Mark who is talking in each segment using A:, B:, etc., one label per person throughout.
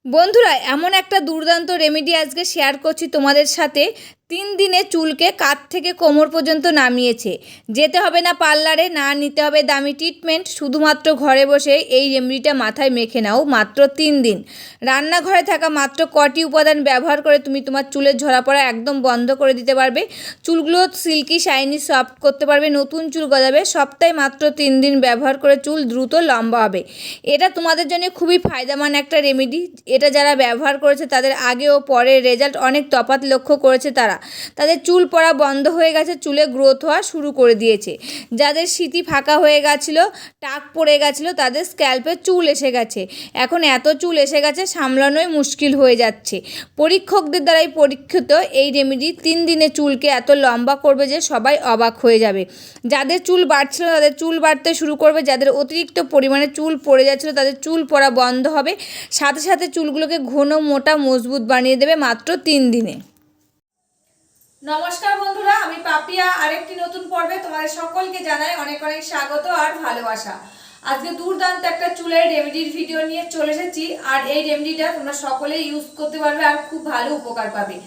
A: বন্ধুরা, এমন একটা দুর্দান্ত রেমেডি আজকে শেয়ার করছি তোমাদের সাথে। 3 দিনে চুলকে কাঁধ থেকে কোমর পর্যন্ত নামিয়েছে। যেতে হবে না পার্লারে, না নিতে হবে দামি ট্রিটমেন্ট, শুধুমাত্র ঘরে বসে এই রেমেডিটা মাথায় মেখে নাও। মাত্র 3 দিন। রান্নাঘরে থাকা মাত্র কটি উপাদান ব্যবহার করে তুমি তোমার চুলের ঝরা পড়া একদম বন্ধ করে দিতে পারবে। চুলগুলো সিল্কি শাইনি সফট করতে পারবে, নতুন চুল গজাবে। সপ্তাহে মাত্র 3 দিন ব্যবহার করে চুল দ্রুত লম্বা হবে। এটা তোমাদের জন্য খুবই ফায়দামান একটা রেমেডি। এটা যারা ব্যবহার করেছে তাদের আগে ও পরের রেজাল্ট অনেক তফাৎ লক্ষ্য করেছে। তাদের চুল পড়া বন্ধ হয়ে গেছে, চুলে গ্রোথ হওয়া শুরু করে দিয়েছে। যাদের সিঁথি ফাঁকা হয়ে গেছিলো, টাক পড়ে গেছিলো, তাদের স্ক্যাল্পে চুল এসে গেছে। এখন এত চুল এসে গেছে সামলানোই মুশকিল হয়ে যাচ্ছে। পরীক্ষকদের দ্বারাই পরীক্ষিত এই রেমেডি 3 দিনে চুলকে এত লম্বা করবে যে সবাই অবাক হয়ে যাবে। যাদের চুল বাড়ছিল তাদের চুল বাড়তে শুরু করবে, যাদের অতিরিক্ত পরিমাণে চুল পড়ে যাচ্ছিলো তাদের চুল পড়া বন্ধ হবে। সাথে সাথে চুলগুলোকে ঘন, মোটা, মজবুত বানিয়ে দেবে মাত্র 3 দিনে। নমস্কার বন্ধুরা, আমি পাপিয়া আরেকটি নতুন পর্বে তোমাদের সকলকে জানাই অনেক অনেক স্বাগত আর ভালোবাসা। আজকে দুর্দান্ত একটা চুলের রেমেডির ভিডিও নিয়ে চলে এসেছি। আর এই রেমেডিটা তোমরা সকলেই ইউজ করতে পারবে আর খুব ভালো উপকার পাবে।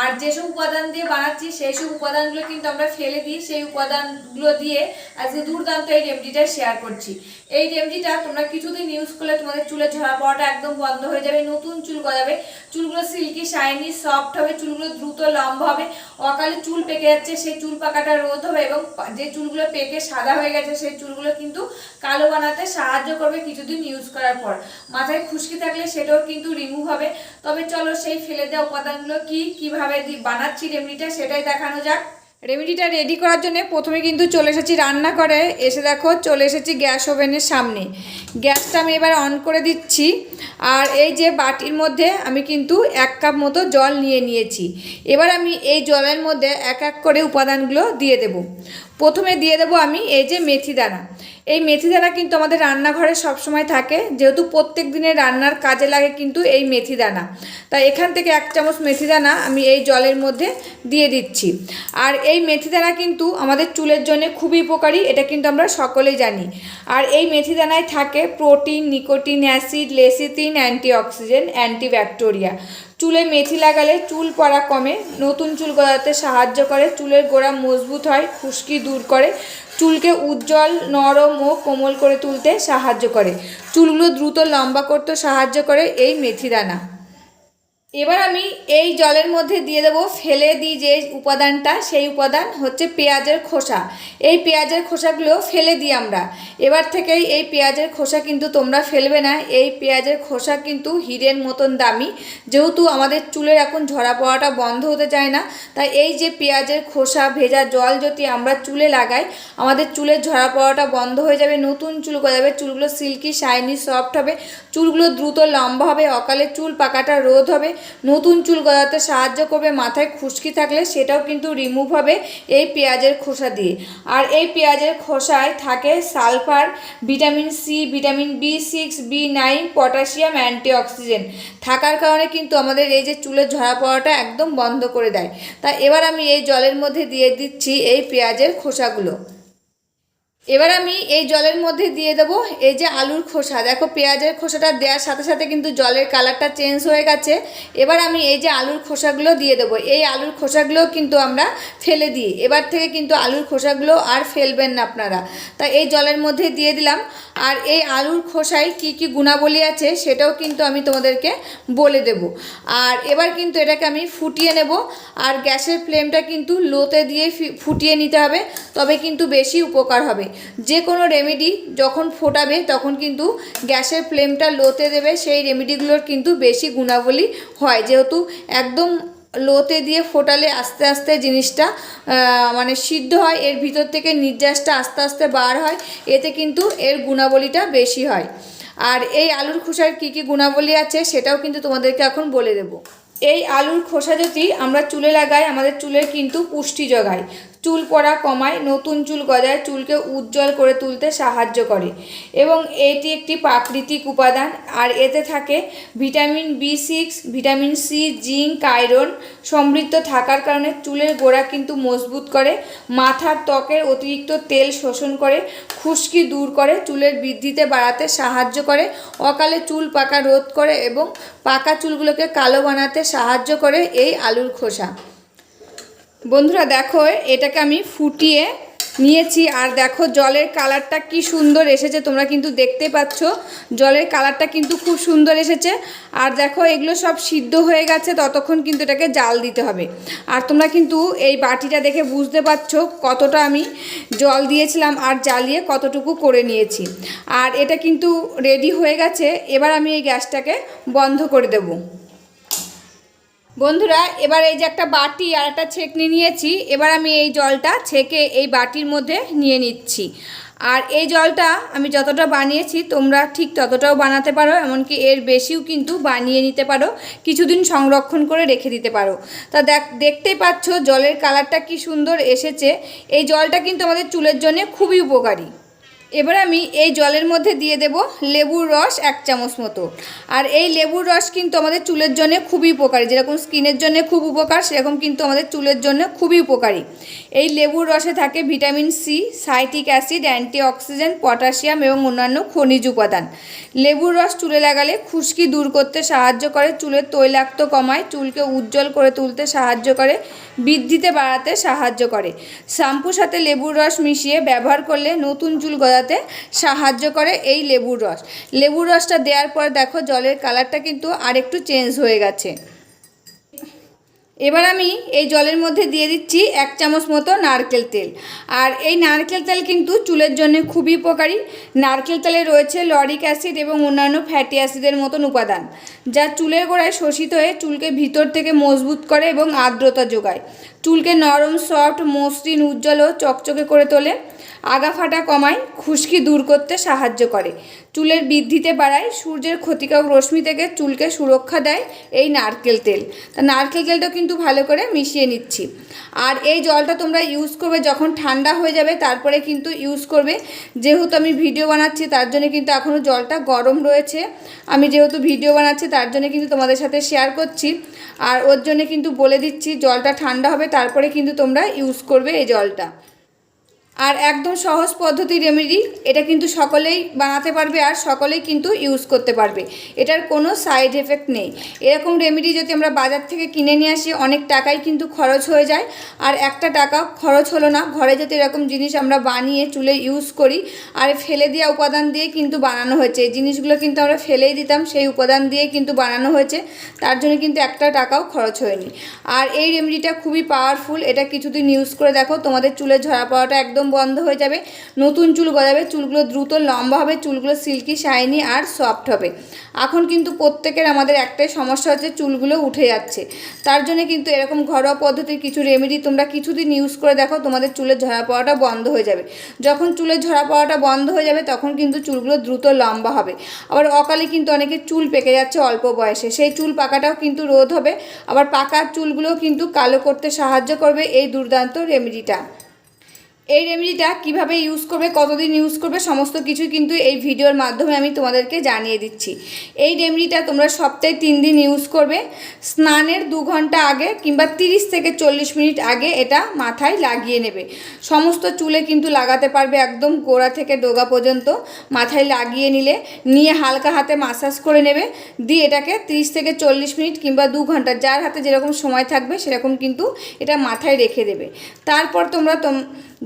A: আর যেসব উপাদান দিয়ে বানাচ্ছি সেই সব উপাদানগুলো কিন্তু আমরা ফেলে দিই, সেই উপাদানগুলো দিয়ে আজকে দুর্দান্ত এই রেমেডিটা শেয়ার করছি। এই রেমেডিটা তোমরা কিছুদিন ইউজ করলে তোমাদের চুলের ঝরা পড়াটা একদম বন্ধ হয়ে যাবে, নতুন চুল গজাবে, চুলগুলো সিল্কি শাইনি সফট হবে, চুলগুলো দ্রুত লম্বা হবে, অকালে চুল পেকে যাচ্ছে সেই চুল পাকাটা রোধ হবে, এবং যে চুলগুলো পেকে সাদা হয়ে গেছে সেই চুলগুলো কিন্তু কালো বানাতে সাহায্য করবে কিছুদিন ইউজ করার পর। মাথায় খুশকি থাকলে সেটাও কিন্তু রিমুভ হবে। তবে চলো সেই ফেলে দেওয়া উপাদানগুলো কিভাবে বানাচ্ছি রেমেডিটা সেটাই দেখানো যাক। রেমেডিটা রেডি করার জন্য প্রথমে কিন্তু চলে এসেছি রান্নাঘরে। এসে দেখো চলে এসেছি গ্যাস ওভেনের সামনে। গ্যাসটা আমি এবার অন করে দিচ্ছি। আর এই যে বাটির মধ্যে আমি কিন্তু 1 কাপ মতো জল নিয়েছি। এবার আমি এই জলের মধ্যে এক এক করে উপাদানগুলো দিয়ে দেব। প্রথমে দিয়ে দেব আমি এই যে মেথি দানা। এই মেথি দানা কিন্তু আমাদের রান্নাঘরে সবসময় থাকে, যেহেতু প্রত্যেক দিনের রান্নার কাজে লাগে কিন্তু এই মেথি দানা। তাই এখান থেকে 1 চামচ মেথি দানা আমি এই জলের মধ্যে দিয়ে দিচ্ছি। আর এই মেথি দানা কিন্তু আমাদের চুলের জন্য খুবই উপকারী, এটা কিন্তু আমরা সকলেই জানি। আর এই মেথি দানায় থাকে protein, nicotine, acid, lecithin, antioxidant, অ্যান্টিব্যাকটেরিয়া। চুলে মেথি লাগালে চুল পড়া কমে, নতুন চুল গজাতে সাহায্য করে, চুলের গোড়া মজবুত হয়, খুশকি দূর করে, চুলকে উজ্জ্বল, নরম ও কোমল করে তুলতে সাহায্য করে, চুলগুলো দ্রুত লম্বা করতে সাহায্য করে এই মেথি দানা। এবার আমি এই জলের মধ্যে দিয়ে দেবো ফেলে দিই যে উপাদানটা, সেই উপাদান হচ্ছে পেঁয়াজের খোসা। এই পেঁয়াজের খোসাগুলো ফেলে দিই আমরা। এবার থেকেই এই পেঁয়াজের খোসা কিন্তু তোমরা ফেলবে না। এই পেঁয়াজের খোসা কিন্তু হীরের মতন দামি, যেহেতু আমাদের চুলের এখন ঝরা পড়াটা বন্ধ হতে চায় না। তাই এই যে পেঁয়াজের খোসা ভেজা জল যদি আমরা চুলে লাগাই, আমাদের চুলের ঝরা পড়াটা বন্ধ হয়ে যাবে, নতুন চুল গজাবে, চুলগুলো সিল্কি শাইনি সফট হবে, চুলগুলো দ্রুত লম্বা হবে, অকালে চুল পাকাটা রোধ হবে, নতুন চুল গজাতে সাহায্য করবে, মাথায় খুশকি থাকলে সেটাও কিন্তু রিমুভ হবে এই পেঁয়াজের খোসা দিয়ে। আর এই পেঁয়াজের খোসায় থাকে sulphur, vitamin C, vitamin B6, B9, potassium, antioxidant থাকার কারণে কিন্তু আমাদের এই যে চুলের ঝরা পড়াটা একদম বন্ধ করে দেয়। তাই এবার আমি এই জলের মধ্যে দিয়ে দিচ্ছি এই পেঁয়াজের খোসাগুলো। এবার আমি এই জলের মধ্যে দিয়ে দেবো এই যে আলুর খোসা। দেখো পেঁয়াজের খোসাটা দেওয়ার সাথে সাথে কিন্তু জলের কালারটা চেঞ্জ হয়ে গেছে। এবার আমি এই যে আলুর খোসাগুলো দিয়ে দেবো। এই আলুর খোসাগুলো কিন্তু আমরা ফেলে দিই, এবার থেকে কিন্তু আলুর খোসাগুলো আর ফেলবেন না আপনারা। তাই এই জলের মধ্যে দিয়ে দিলাম। আর এই আলুর খোসায় কি কি গুণাবলী আছে সেটাও কিন্তু আমি তোমাদেরকে বলে দেব। আর এবার কিন্তু এটাকে আমি ফুটিয়ে নেব। আর গ্যাসের ফ্লেমটা কিন্তু লোতে দিয়ে ফুটিয়ে নিতে হবে, তবে কিন্তু বেশি উপকার হবে। যে কোনো রেমেডি যখন ফোটাবে তখন কিন্তু গ্যাসের ফ্লেমটা লোতে দেবে, সেই রেমেডিগুলোর কিন্তু বেশি গুণাবলী হয়। যেহেতু একদম লোতে দিয়ে ফোটালে আস্তে আস্তে জিনিসটা মানে সিদ্ধ হয়, এর ভিতর থেকে নির্যাসটা আস্তে আস্তে বার হয়, এতে কিন্তু এর গুণাবলীটা বেশি হয়। আর এই আলুর খোসার কী কী গুণাবলী আছে সেটাও কিন্তু তোমাদেরকে এখন বলে দেব। এই আলুর খোসা যদি আমরা চুলে লাগাই আমাদের চুলের কিন্তু পুষ্টি যোগায়, চুল পড়া কমায়, নতুন চুল গজায়, চুলকে উজ্জ্বল করে তুলতে সাহায্য করে এবং এটি একটি প্রাকৃতিক উপাদান। আর এতে থাকে vitamin B6, vitamin C, zinc, iron সমৃদ্ধ থাকার কারণে চুলের গোড়া কিন্তু মজবুত করে, মাথার ত্বকের অতিরিক্ত তেল শোষণ করে, খুশকি দূর করে, চুলের বৃদ্ধিতে বাড়াতে সাহায্য করে, অকালে চুল পাকা রোধ করে এবং পাকা চুলগুলোকে কালো বানাতে সাহায্য করে এই আলুর খোসা। বন্ধুরা দেখো, এটাকে আমি ফুটিয়ে নিয়েছি আর দেখো জলের কালারটা কি সুন্দর এসেছে, তোমরা কিন্তু দেখতে পাচ্ছ জলের কালারটা কিন্তু খুব সুন্দর এসেছে। আর দেখো এগুলো সব সিদ্ধ হয়ে গেছে, ততক্ষণ কিন্তু এটাকে জাল দিতে হবে। আর তোমরা কিন্তু এই বাটিটা দেখে বুঝতে পারছো কতটা আমি জল দিয়েছিলাম আর জ্বালিয়ে কতটুকু করে নিয়েছি। আর এটা কিন্তু রেডি হয়ে গেছে। এবার আমি এই গ্যাসটাকে বন্ধ করে দেবো। বন্ধুরা এবার এই যে একটা বাটি আর একটা ছেঁকনি নিয়েছি, এবার আমি এই জলটা ছেঁকে এই বাটির মধ্যে নিয়ে নিচ্ছি। আর এই জলটা আমি যতটা বানিয়েছি তোমরা ঠিক ততটাও বানাতে পারো, এমনকি এর বেশিও কিন্তু বানিয়ে নিতে পারো, কিছুদিন সংরক্ষণ করে রেখে দিতে পারো। তা দেখতেই পাচ্ছ জলের কালারটা কি সুন্দর এসেছে। এই জলটা কিন্তু আমাদের চুলের জন্য খুবই উপকারী। এবার আমি এই জলের মধ্যে দিয়ে দেব লেবুর রস 1 চামচ মতো। আর এই লেবুর রস কিন্তু আমাদের চুলের জন্য খুবই উপকারী, যেরকম স্কিনের জন্য খুব উপকার সেরকম কিন্তু আমাদের চুলের জন্য খুবই উপকারী। এই লেবুর রসে থাকে vitamin C, citric acid, antioxidant, potassium এবং অন্যান্য খনিজ উপাদান। লেবুর রস চুলে লাগালে খুশকি দূর করতে সাহায্য করে, চুলের তৈলাক্ত কমায়, চুলকে উজ্জ্বল করে তুলতে সাহায্য করে, বৃদ্ধিতে বাড়াতে সাহায্য করে। শ্যাম্পুর সাথে লেবুর রস মিশিয়ে ব্যবহার করলে নতুন চুল গজাতে সাহায্য করে এই লেবুর রস। লেবুর রসটা দেওয়ার পর দেখো জলের কালারটা কিন্তু আরেকটু চেঞ্জ হয়ে গেছে। এবার আমি এই জলের মধ্যে দিয়ে দিচ্ছি 1 চামচ মতো নারকেল তেল। আর এই নারকেল তেল কিন্তু চুলের জন্য খুবই উপকারী। নারকেল তেলে রয়েছে লরিক অ্যাসিড এবং অন্যান্য ফ্যাটি অ্যাসিডের মতন উপাদান, যা চুলের গোড়ায় শোষিত হয়ে চুলকে ভিতর থেকে মজবুত করে এবং আর্দ্রতা যোগায়। চুলকে নরম, সফট, মসৃণ, উজ্জ্বল ও চকচকে করে তোলে, আগা ফাটা কমায়, খুশকি দূর করতে সাহায্য করে, চুলের বৃদ্ধিতে বাড়ায়, সূর্যের ক্ষতিকারক রশ্মি থেকে চুলকে সুরক্ষা দেয় এই নারকেল তেল। তা নারকেল তেলটা কিন্তু ভালো করে মিশিয়ে নিচ্ছি। আর এই জলটা তোমরা ইউজ করবে যখন ঠান্ডা হয়ে যাবে, তারপরে কিন্তু ইউজ করবে। যেহেতু আমি ভিডিও বানাচ্ছি তার জন্য কিন্তু এখনও জলটা গরম রয়েছে। আমি যেহেতু ভিডিও বানাচ্ছি তার জন্য কিন্তু তোমাদের সাথে শেয়ার করছি। আর ওর জন্য কিন্তু বলে দিচ্ছি জলটা ঠান্ডা হবে তারপরে কিন্তু তোমরা ইউজ করবে এই জলটা। আর একদম সহজ পদ্ধতি রেমেডি, এটা কিন্তু সকলেই বানাতে পারবে আর সকলেই কিন্তু ইউজ করতে পারবে, এটার কোনো সাইড এফেক্ট নেই। এরকম রেমেডি যদি আমরা বাজার থেকে কিনে নিয়ে আসি অনেক টাকাই কিন্তু খরচ হয়ে যায়, আর একটা টাকা খরচ হলো না। ঘরে যদি এরকম জিনিস আমরা বানিয়ে চুলে ইউজ করি, আর ফেলে দেওয়া উপাদান দিয়ে কিন্তু বানানো হয়েছে, এই জিনিসগুলো কিন্তু আমরা ফেলেই দিতাম, সেই উপাদান দিয়ে কিন্তু বানানো হয়েছে, তার জন্য কিন্তু একটা টাকাও খরচ হয়নি। আর এই রেমেডিটা খুবই পাওয়ারফুল, এটা কিছুদিন ইউজ করে দেখো, তোমাদের চুলের ঝরা পড়াটা একদম বন্ধ হয়ে যাবে, নতুন চুল গজাবে, চুলগুলো দ্রুত লম্বা হবে, চুলগুলো সিল্কি, শাইনি আর সফট হবে। এখন কিন্তু প্রত্যেকের আমাদের একটাই সমস্যা হচ্ছে চুলগুলো উঠে যাচ্ছে, তার জন্য কিন্তু এরকম ঘরোয়া পদ্ধতির কিছু রেমেডি তোমরা কিছুদিন ইউজ করে দেখো, তোমাদের চুলের ঝরা পড়াটা বন্ধ হয়ে যাবে। যখন চুলের ঝরা পড়াটা বন্ধ হয়ে যাবে তখন কিন্তু চুলগুলো দ্রুত লম্বা হবে। আবার অকালে কিন্তু অনেকের চুল পেকে যাচ্ছে অল্প বয়সে, সেই চুল পাকাটাও কিন্তু রোধ হবে। আবার পাকা চুলগুলোও কিন্তু কালো করতে সাহায্য করবে এই দুর্দান্ত রেমেডিটা। এই রেমেডিটা কিভাবে ইউজ করবে, কতদিন ইউজ করবে, সমস্ত কিছু কিন্তু এই ভিডিওর মাধ্যমে আমি তোমাদেরকে জানিয়ে দিচ্ছি। এই রেমেডিটা তোমরা সপ্তাহে 3 দিন ইউজ করবে। স্নানের 2 ঘন্টা আগে কিংবা 30 থেকে 40 মিনিট আগে এটা মাথায় লাগিয়ে নেবে। সমস্ত চুলে কিন্তু লাগাতে পারবে, একদম গোড়া থেকে ডগা পর্যন্ত মাথায় লাগিয়ে নিয়ে হালকা হাতে মাসাজ করে নেবে, দিয়ে এটাকে 30 থেকে 40 মিনিট কিংবা 2 ঘন্টা, যার হাতে যেরকম সময় থাকবে সেরকম কিন্তু এটা মাথায় রেখে দেবে। তারপর তোমরা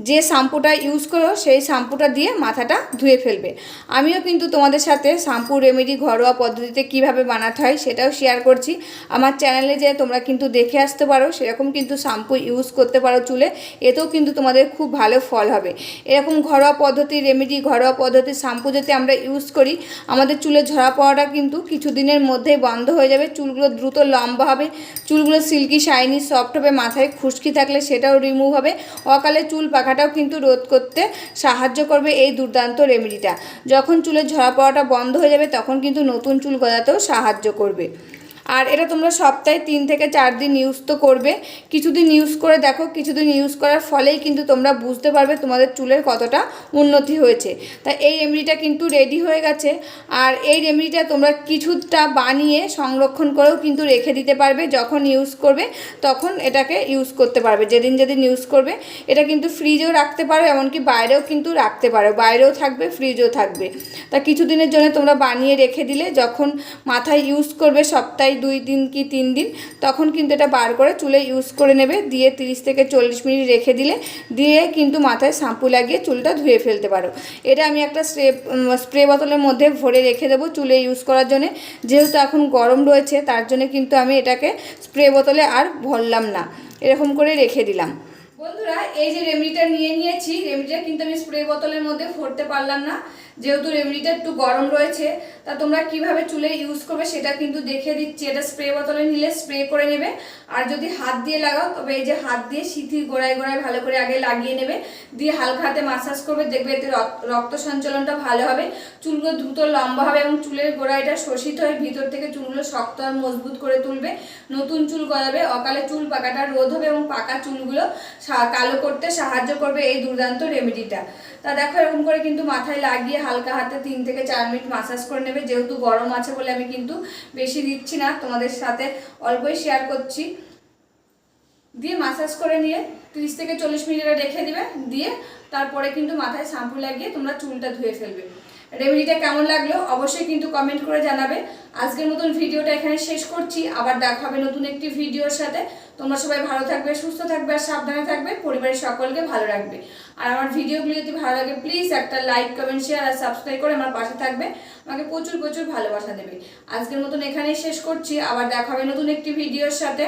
A: যে শ্যাম্পুটা ইউজ করো সেই শ্যাম্পুটা দিয়ে মাথাটা ধুয়ে ফেলবে। আমিও কিন্তু তোমাদের সাথে শ্যাম্পু রেমেডি ঘরোয়া পদ্ধতিতে কিভাবে বানাতে হয় সেটাও শেয়ার করছি। আমার চ্যানেলে যে তোমরা কিন্তু দেখে আসতে পারো, সেরকম কিন্তু শ্যাম্পু ইউজ করতে পারো চুলে, এতেও কিন্তু তোমাদের খুব ভালো ফল হবে। এরকম ঘরোয়া পদ্ধতি রেমেডি, ঘরোয়া পদ্ধতির শ্যাম্পু যদি আমরা ইউজ করি, আমাদের চুলের ঝরা পড়াটা কিন্তু কিছুদিনের মধ্যেই বন্ধ হয়ে যাবে, চুলগুলো দ্রুত লম্বা হবে, চুলগুলো সিল্কি, শাইনি, সফট হবে, মাথায় খুশকি থাকলে সেটাও রিমুভ হবে, অকালে চুল পাকাটাও কিন্তু রোধ করতে সাহায্য করবে এই দুর্দান্ত রেমেডিটা। যখন চুলের ঝরা পড়াটা বন্ধ হয়ে যাবে তখন কিন্তু নতুন চুল গজাতেও সাহায্য করবে। আর এটা তোমরা সপ্তাহে 3 থেকে 4 দিন ইউজ তো করবে। কিছুদিন ইউজ করে দেখো, কিছুদিন ইউজ করার ফলেই কিন্তু তোমরা বুঝতে পারবে তোমাদের চুলের কতটা উন্নতি হয়েছে। তাই এই রেমেডিটা কিন্তু রেডি হয়ে গেছে। আর এই রেমেডিটা তোমরা কিছুটা বানিয়ে সংরক্ষণ করেও কিন্তু রেখে দিতে পারবে, যখন ইউজ করবে তখন এটাকে ইউজ করতে পারবে। যেদিন যেদিন ইউজ করবে এটা কিন্তু ফ্রিজেও রাখতে পারো, এমনকি বাইরেও কিন্তু রাখতে পারো, বাইরেও থাকবে ফ্রিজেও থাকবে। তা কিছুদিনের জন্য তোমরা বানিয়ে রেখে দিলে যখন মাথায় ইউজ করবে সপ্তাহে 2 দিন কি 3 দিন, তখন কিন্তু এটা বার করে চুলে ইউজ করে নেবে। দিয়ে 30 থেকে 40 মিনিট রেখে দিলে দিয়ে কিন্তু মাথায় শ্যাম্পু লাগিয়ে চুলটা ধুয়ে ফেলতে পারো। এটা আমি একটা স্প্রে বোতলের মধ্যে ভরে রেখে দেবো চুলে ইউজ করার জন্য। যেহেতু এখন গরম রয়েছে তার জন্য কিন্তু আমি এটাকে স্প্রে বোতলে আর ভরলাম না, এরকম করে রেখে দিলাম। বন্ধুরা, এই যে রেমেডিটা নিয়ে নিয়েছি, রেমেডিটা কিন্তু আমি স্প্রে বোতলের মধ্যে ভরতে পারলাম না, যেহেতু রেমেডিটা একটু গরম রয়েছে। তা তোমরা কিভাবে চুলে ইউজ করবে সেটা কিন্তু দেখিয়ে দিচ্ছি। এটা স্প্রে বোতলে নিলে স্প্রে করে নেবে, আর যদি হাত দিয়ে লাগাও তবে এই যে হাত দিয়ে সিথির গোড়ায় গোড়ায় ভালো করে আগে লাগিয়ে নেবে, দিয়ে হালকা হাতে মাসাজ করবে, দেখবে এতে রক্ত সঞ্চালনটা ভালো হবে, চুলগুলো দ্রুত লম্বা হবে এবং চুলের গোড়ায়টা শোষিত হয়ে ভিতর থেকে চুলগুলো শক্ত আর মজবুত করে তুলবে, নতুন চুল গজাবে, অকালে চুল পাকাটা রোধ হবে এবং পাকা চুলগুলো কালো করতে সাহায্য করবে এই দুর্দান্ত রেমেডিটা। তা দেখো এরকম করে কিন্তু মাথায় লাগিয়ে হালকা হাতে 3 থেকে 4 মিনিট মাসাজ করে নেবে। যেহেতু গরম আছে বলে আমি কিন্তু বেশি দিচ্ছি না, তোমাদের সাথে অল্পই শেয়ার করছি। দিয়ে মাসাজ করে নিয়ে 30 থেকে 40 মিনিট রেখে দিবে, দিয়ে তারপরে কিন্তু মাথায় শ্যাম্পু লাগিয়ে তোমরা চুলটা ধুয়ে ফেলবে। রেমেডিটা কেমন লাগলো অবশ্যই কিন্তু কমেন্ট করে জানাবে। আজকের মতন ভিডিওটা এখানে শেষ করছি, আবার দেখা হবে নতুন একটি ভিডিওর সাথে। তোমরা সবাই ভালো থাকবে, সুস্থ থাকবে আর সাবধানে থাকবে, পরিবারের সকলকে ভালো রাখবে। আর আমার ভিডিওগুলো যদি ভালো লাগে প্লিজ একটা লাইক, কমেন্ট, শেয়ার আর সাবস্ক্রাইব করে আমার পাশে থাকবে, আমাকে প্রচুর প্রচুর ভালোবাসা দেবে। আজকের মতন এখানেই শেষ করছি, আবার দেখা হবে নতুন একটি ভিডিওর সাথে।